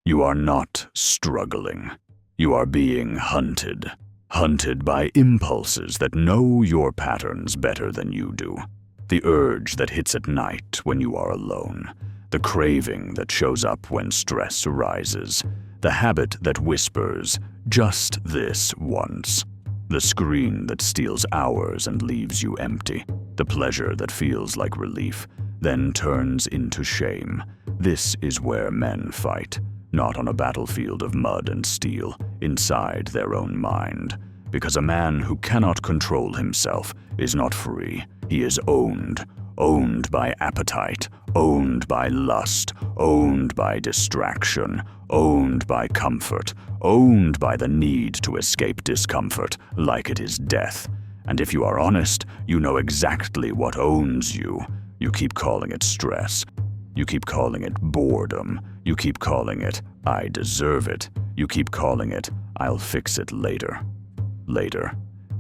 You are not struggling. You are being hunted. Hunted by impulses that know your patterns better than you do. The urge that hits at night when you are alone. The craving that shows up when stress rises. The habit that whispers, "Just this once." The screen that steals hours and leaves you empty. The pleasure that feels like relief, then turns into shame. This is where men fight, not on a battlefield of mud and steel, inside their own mind. Because a man who cannot control himself is not free. He is owned. Owned by appetite, owned by lust, owned by distraction, owned by comfort, owned by the need to escape discomfort like it is death. And if you are honest, you know exactly what owns you. You keep calling it stress. You keep calling it boredom. You keep calling it, "I deserve it." You keep calling it, "I'll fix it later." Later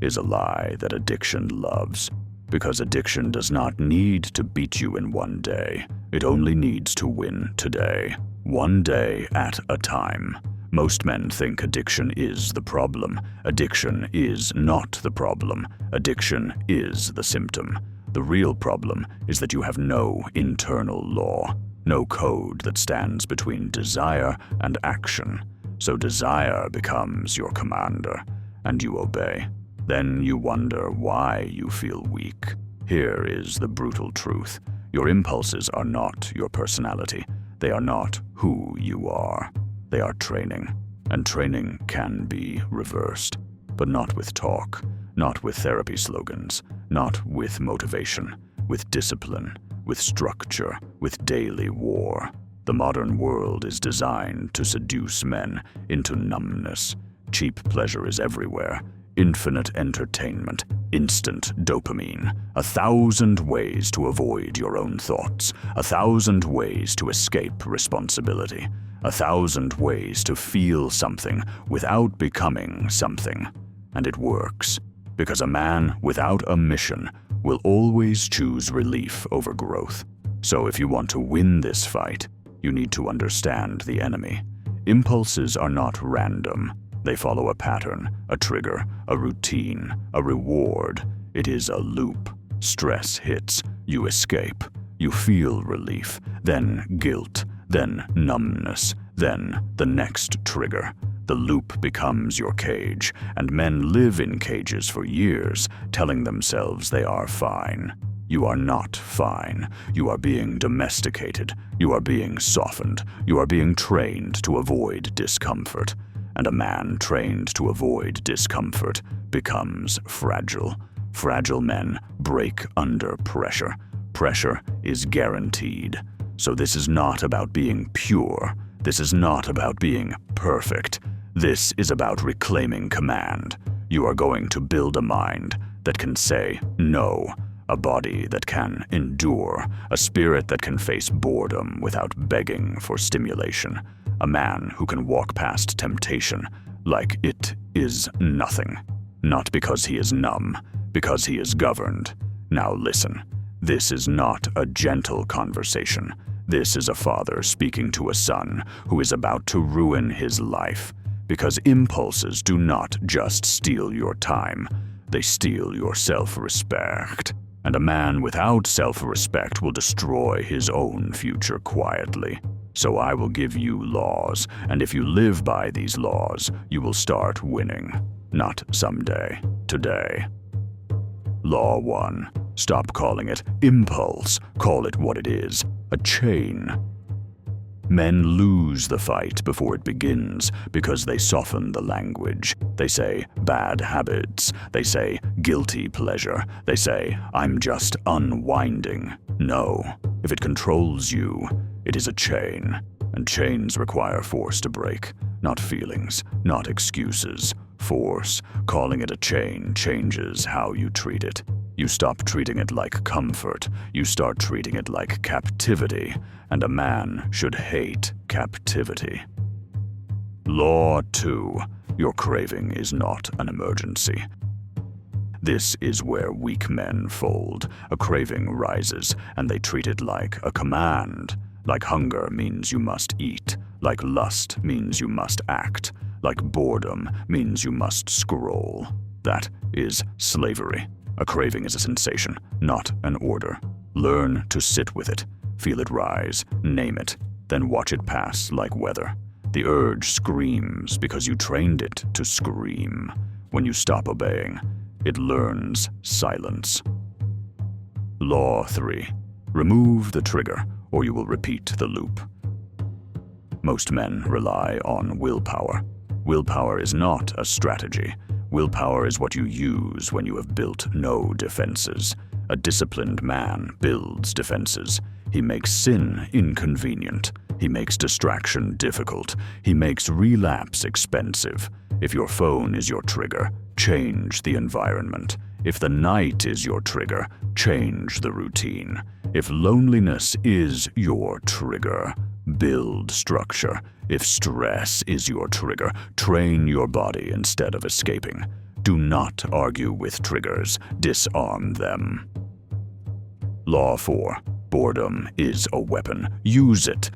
is a lie that addiction loves. Because addiction does not need to beat you in one day. It only needs to win today. One day at a time. Most men think addiction is the problem. Addiction is not the problem. Addiction is the symptom. The real problem is that you have no internal law, no code that stands between desire and action. So desire becomes your commander, and you obey. Then you wonder why you feel weak. Here is the brutal truth. Your impulses are not your personality. They are not who you are. They are training. And training can be reversed. But not with talk, not with therapy slogans, not with motivation, with discipline, with structure, with daily war. The modern world is designed to seduce men into numbness. Cheap pleasure is everywhere. Infinite entertainment, instant dopamine, 1,000 ways to avoid your own thoughts, 1,000 ways to escape responsibility, 1,000 ways to feel something without becoming something. And it works, because a man without a mission will always choose relief over growth. So if you want to win this fight, you need to understand the enemy. Impulses are not random. They follow a pattern, a trigger, a routine, a reward. It is a loop. Stress hits, you escape. You feel relief, then guilt, then numbness, then the next trigger. The loop becomes your cage, and men live in cages for years, telling themselves they are fine. You are not fine. You are being domesticated. You are being softened. You are being trained to avoid discomfort. And a man trained to avoid discomfort becomes fragile. Fragile men break under pressure. Pressure is guaranteed. So this is not about being pure. This is not about being perfect. This is about reclaiming command. You are going to build a mind that can say no, a body that can endure, a spirit that can face boredom without begging for stimulation. A man who can walk past temptation like it is nothing. Not because he is numb, because he is governed. Now listen, this is not a gentle conversation. This is a father speaking to a son who is about to ruin his life. Because impulses do not just steal your time, they steal your self-respect. And a man without self-respect will destroy his own future quietly. So I will give you laws, and if you live by these laws, you will start winning. Not someday, today. Law 1. Stop calling it impulse. Call it what it is, a chain. Men lose the fight before it begins because they soften the language. They say bad habits. They say guilty pleasure. They say, I'm just unwinding. No, if it controls you, it is a chain, and chains require force to break, not feelings, not excuses. Force. Calling it a chain changes how you treat it. You stop treating it like comfort. You start treating it like captivity, and a man should hate captivity. Law 2. Your craving is not an emergency. This is where weak men fold. A craving rises, and they treat it like a command. Like hunger means you must eat. Like lust means you must act. Like boredom means you must scroll. That is slavery. A craving is a sensation, not an order. Learn to sit with it, feel it rise, name it, then watch it pass like weather. The urge screams because you trained it to scream. When you stop obeying, it learns silence. Law 3. Remove the trigger, or you will repeat the loop. Most men rely on willpower. Willpower is not a strategy. Willpower is what you use when you have built no defenses. A disciplined man builds defenses. He makes sin inconvenient. He makes distraction difficult. He makes relapse expensive. If your phone is your trigger, change the environment. If the night is your trigger, change the routine. If loneliness is your trigger, build structure. If stress is your trigger, train your body instead of escaping. Do not argue with triggers, disarm them. Law 4. Boredom is a weapon. Use it.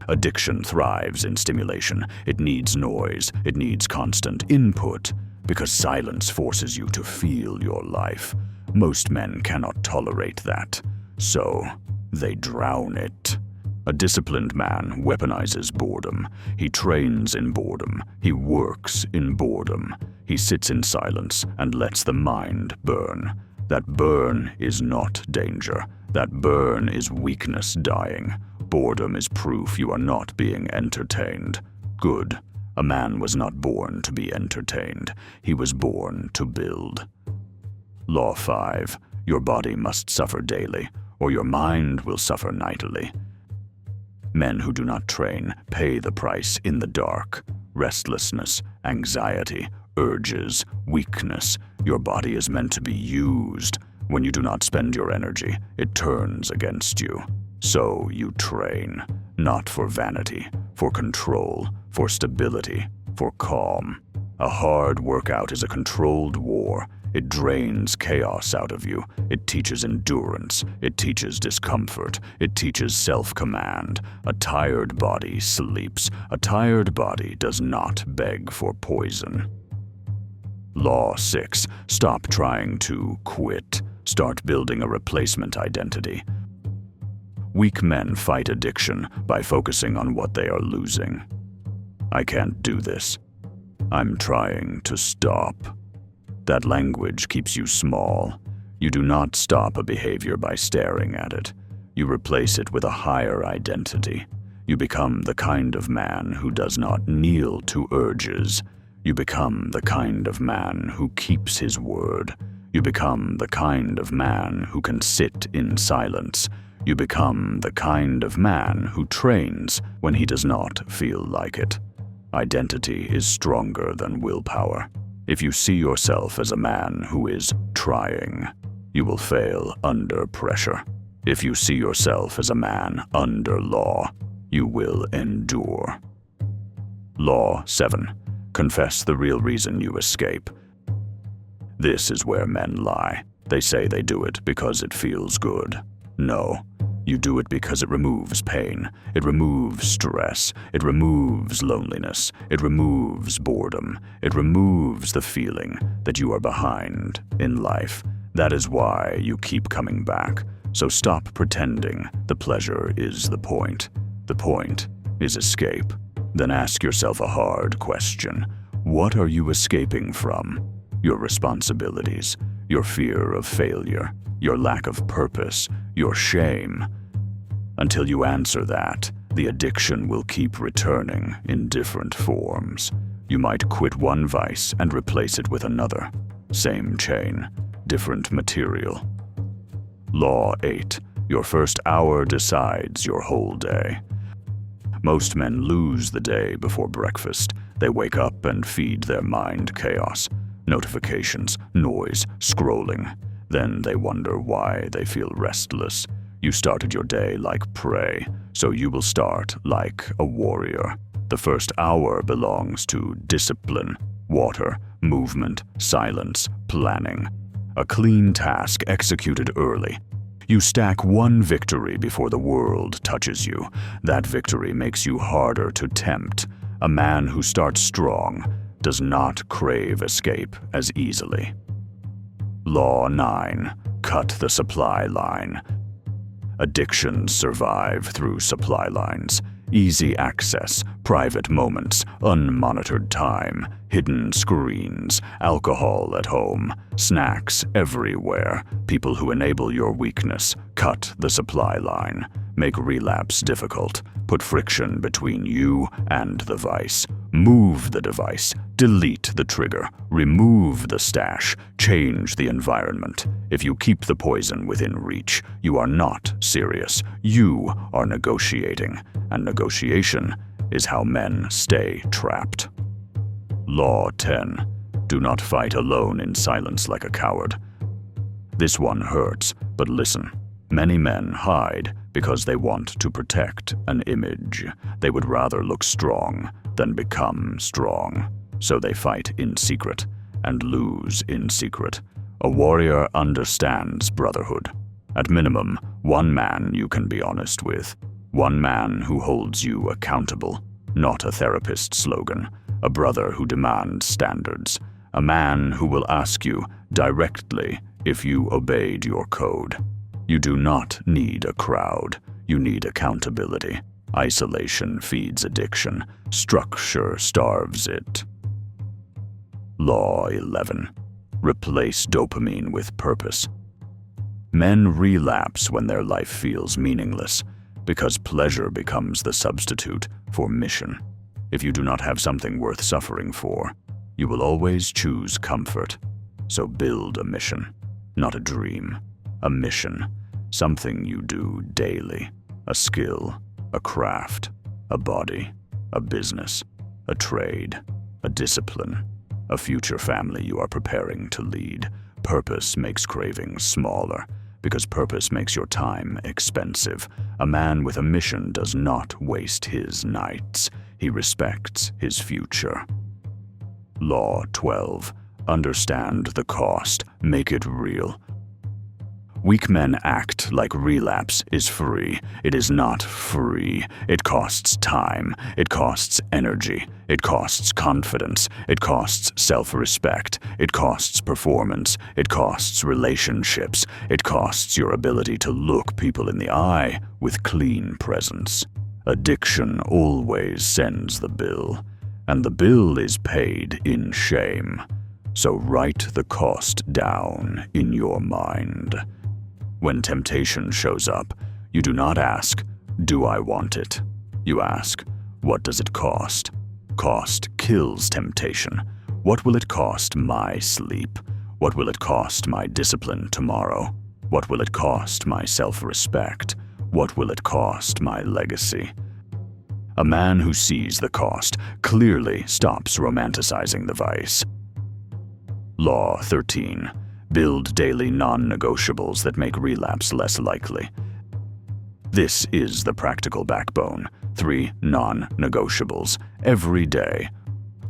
Addiction thrives in stimulation. It needs noise. It needs constant input, because silence forces you to feel your life. Most men cannot tolerate that, so they drown it. A disciplined man weaponizes boredom. He trains in boredom. He works in boredom. He sits in silence and lets the mind burn. That burn is not danger. That burn is weakness dying. Boredom is proof you are not being entertained. Good. A man was not born to be entertained. He was born to build. Law 5. Your body must suffer daily, or your mind will suffer nightly. Men who do not train pay the price in the dark. Restlessness, anxiety, urges, weakness. Your body is meant to be used. When you do not spend your energy, it turns against you. So you train, not for vanity, for control, for stability, for calm. A hard workout is a controlled war. It drains chaos out of you. It teaches endurance. It teaches discomfort. It teaches self-command. A tired body sleeps. A tired body does not beg for poison. Law 6. Stop trying to quit. Start building a replacement identity. Weak men fight addiction by focusing on what they are losing. I can't do this. I'm trying to stop. That language keeps you small. You do not stop a behavior by staring at it. You replace it with a higher identity. You become the kind of man who does not kneel to urges. You become the kind of man who keeps his word. You become the kind of man who can sit in silence. You become the kind of man who trains when he does not feel like it. Identity is stronger than willpower. If you see yourself as a man who is trying, you will fail under pressure. If you see yourself as a man under law, you will endure. Law 7. Confess the real reason you escape. This is where men lie. They say they do it because it feels good. No. You do it because it removes pain, it removes stress, it removes loneliness, it removes boredom, it removes the feeling that you are behind in life. That is why you keep coming back. So stop pretending the pleasure is the point. The point is escape. Then ask yourself a hard question. What are you escaping from? Your responsibilities, your fear of failure, your lack of purpose, your shame. Until you answer that, the addiction will keep returning in different forms. You might quit one vice and replace it with another. Same chain, different material. Law 8. Your first hour decides your whole day. Most men lose the day before breakfast. They wake up and feed their mind chaos. Notifications, noise, scrolling. Then they wonder why they feel restless. You started your day like prey, so you will start like a warrior. The first hour belongs to discipline, water, movement, silence, planning. A clean task executed early You stack one victory before the world touches you. That victory makes you harder to tempt. A man who starts strong does not crave escape as easily. Law 9. Cut the supply line. Addictions survive through supply lines. Easy access, private moments, unmonitored time, hidden screens, alcohol at home, snacks everywhere, people who enable your weakness. Cut the supply line. Make relapse difficult. Put friction between you and the vice. Move the device. Delete the trigger. Remove the stash. Change the environment. If you keep the poison within reach, you are not serious. You are negotiating. And negotiation is how men stay trapped. Law 10. Do not fight alone in silence like a coward. This one hurts, but listen. Many men hide because they want to protect an image. They would rather look strong than become strong. So they fight in secret and lose in secret. A warrior understands brotherhood. At minimum, one man you can be honest with. One man who holds you accountable. Not a therapist slogan. A brother who demands standards. A man who will ask you directly if you obeyed your code. You do not need a crowd. You need accountability. Isolation feeds addiction. Structure starves it. Law 11. Replace dopamine with purpose. Men relapse when their life feels meaningless, because pleasure becomes the substitute for mission. If you do not have something worth suffering for, you will always choose comfort. So build a mission, not a dream. A mission, something you do daily. A skill, a craft, a body, a business, a trade, a discipline, a future family you are preparing to lead. Purpose makes cravings smaller, because purpose makes your time expensive. A man with a mission does not waste his nights. He respects his future. Law 12. Understand the cost. Make it real. Weak men act like relapse is free. It is not free. It costs time. It costs energy. It costs confidence. It costs self-respect. It costs performance. It costs relationships. It costs your ability to look people in the eye with clean presence. Addiction always sends the bill, and the bill is paid in shame. So write the cost down in your mind. When temptation shows up, you do not ask, "Do I want it?" You ask, "What does it cost?" Cost kills temptation. What will it cost my sleep? What will it cost my discipline tomorrow? What will it cost my self-respect? What will it cost my legacy? A man who sees the cost clearly stops romanticizing the vice. Law 13. Build daily non-negotiables that make relapse less likely. This is the practical backbone. 3 non-negotiables every day.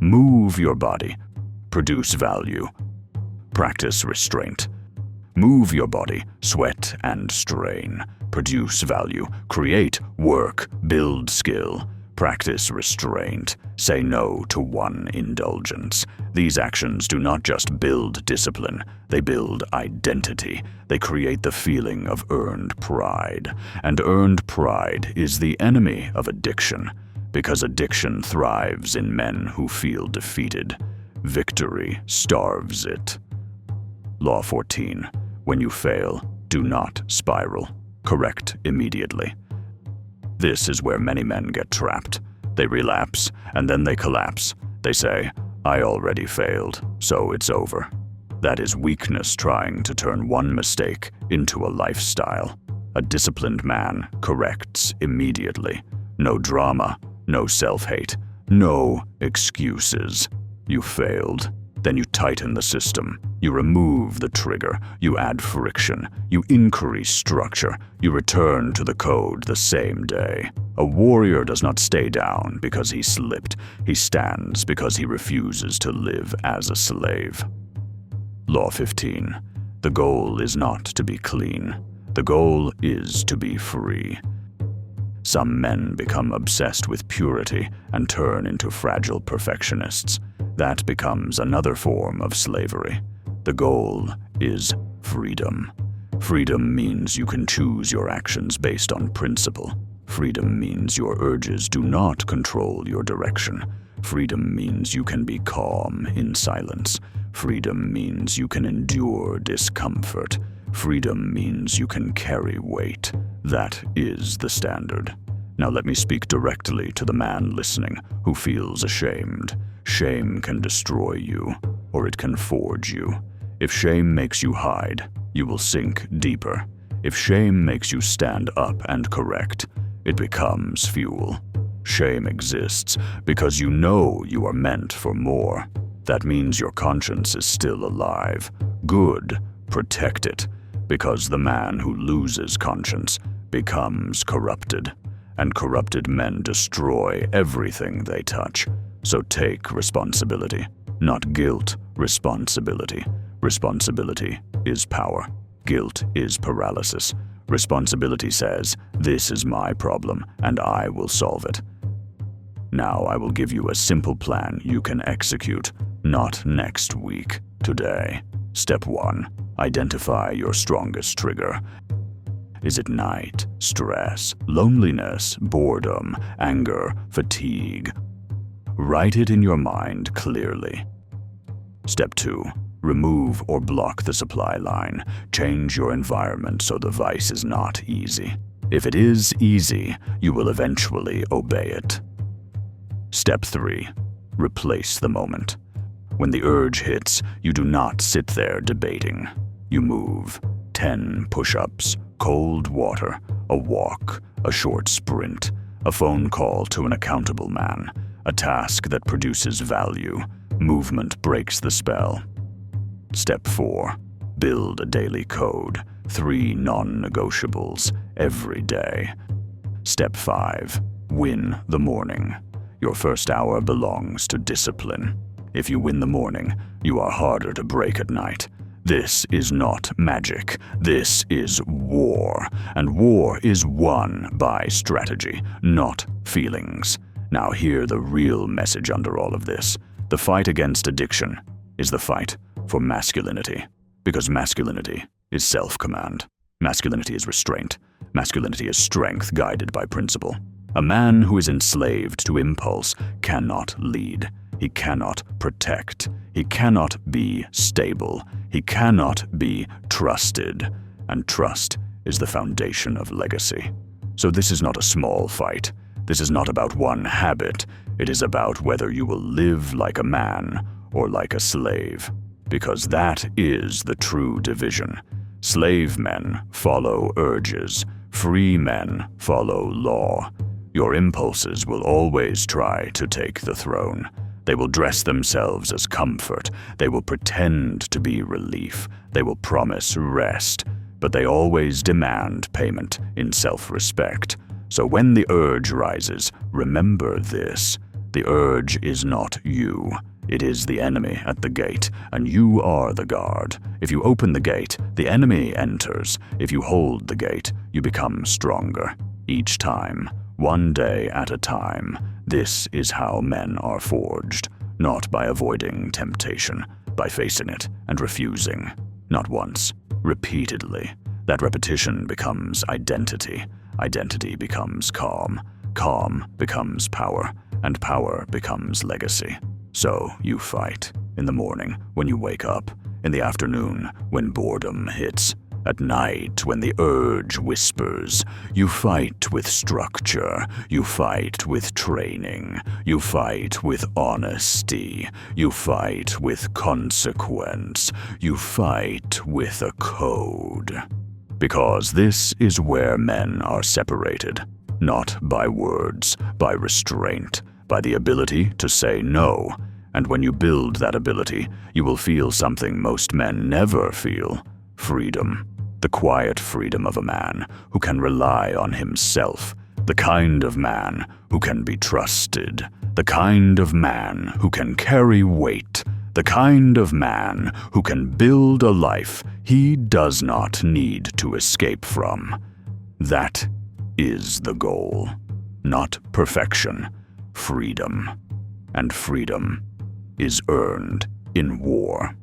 Move your body. Produce value. Practice restraint. Move your body. Sweat and strain. Produce value. Create, work, build skill. Practice restraint. Say no to one indulgence. These actions do not just build discipline, they build identity. They create the feeling of earned pride. And earned pride is the enemy of addiction, because addiction thrives in men who feel defeated. Victory starves it. Law 14. When you fail, do not spiral. Correct immediately. This is where many men get trapped. They relapse, and then they collapse. They say, "I already failed, so it's over." That is weakness trying to turn one mistake into a lifestyle. A disciplined man corrects immediately. No drama, no self-hate, no excuses. You failed. Then you tighten the system. You remove the trigger. You add friction. You increase structure. You return to the code the same day. A warrior does not stay down because he slipped. He stands because he refuses to live as a slave. Law 15. The goal is not to be clean. The goal is to be free. Some men become obsessed with purity and turn into fragile perfectionists. That becomes another form of slavery. The goal is freedom. Freedom means you can choose your actions based on principle. Freedom means your urges do not control your direction. Freedom means you can be calm in silence. Freedom means you can endure discomfort. Freedom means you can carry weight. That is the standard. Now let me speak directly to the man listening who feels ashamed. Shame can destroy you, or it can forge you. If shame makes you hide, you will sink deeper. If shame makes you stand up and correct, it becomes fuel. Shame exists because you know you are meant for more. That means your conscience is still alive. Good, protect it, because the man who loses conscience becomes corrupted, and corrupted men destroy everything they touch. So take responsibility, not guilt, responsibility. Responsibility is power. Guilt is paralysis. Responsibility says, this is my problem, and I will solve it. Now I will give you a simple plan you can execute, not next week, today. Step 1. Identify your strongest trigger. Is it night, stress, loneliness, boredom, anger, fatigue? Write it in your mind clearly. Step 2. Remove or block the supply line. Change your environment so the vice is not easy. If it is easy, you will eventually obey it. Step 3. Replace the moment. When the urge hits, you do not sit there debating. You move. 10 push-ups, cold water, a walk, a short sprint, a phone call to an accountable man, a task that produces value. Movement breaks the spell. Step 4. Build a daily code. 3 non-negotiables every day. Step 5. Win the morning. Your first hour belongs to discipline. If you win the morning, you are harder to break at night. This is not magic. This is war. And war is won by strategy, not feelings. Now hear the real message under all of this. The fight against addiction is the fight for masculinity. Because masculinity is self-command. Masculinity is restraint. Masculinity is strength guided by principle. A man who is enslaved to impulse cannot lead. He cannot protect. He cannot be stable. He cannot be trusted. And trust is the foundation of legacy. So this is not a small fight. This is not about one habit. It is about whether you will live like a man or like a slave. Because that is the true division. Slave men follow urges. Free men follow law. Your impulses will always try to take the throne. They will dress themselves as comfort. They will pretend to be relief. They will promise rest. But they always demand payment in self-respect. So when the urge rises, remember this. The urge is not you. It is the enemy at the gate, and you are the guard. If you open the gate, the enemy enters. If you hold the gate, you become stronger. Each time, one day at a time. This is how men are forged. Not by avoiding temptation, by facing it and refusing. Not once, repeatedly. That repetition becomes identity. Identity becomes calm. Calm becomes power, and power becomes legacy. So you fight. In the morning, when you wake up. In the afternoon, when boredom hits. At night, when the urge whispers. You fight with structure. You fight with training. You fight with honesty. You fight with consequence. You fight with a code. Because this is where men are separated. Not by words, by restraint, by the ability to say no. And when you build that ability, you will feel something most men never feel. Freedom. The quiet freedom of a man who can rely on himself. The kind of man who can be trusted. The kind of man who can carry weight. The kind of man who can build a life he does not need to escape from. That is the goal. Not perfection, freedom. And freedom is earned in war.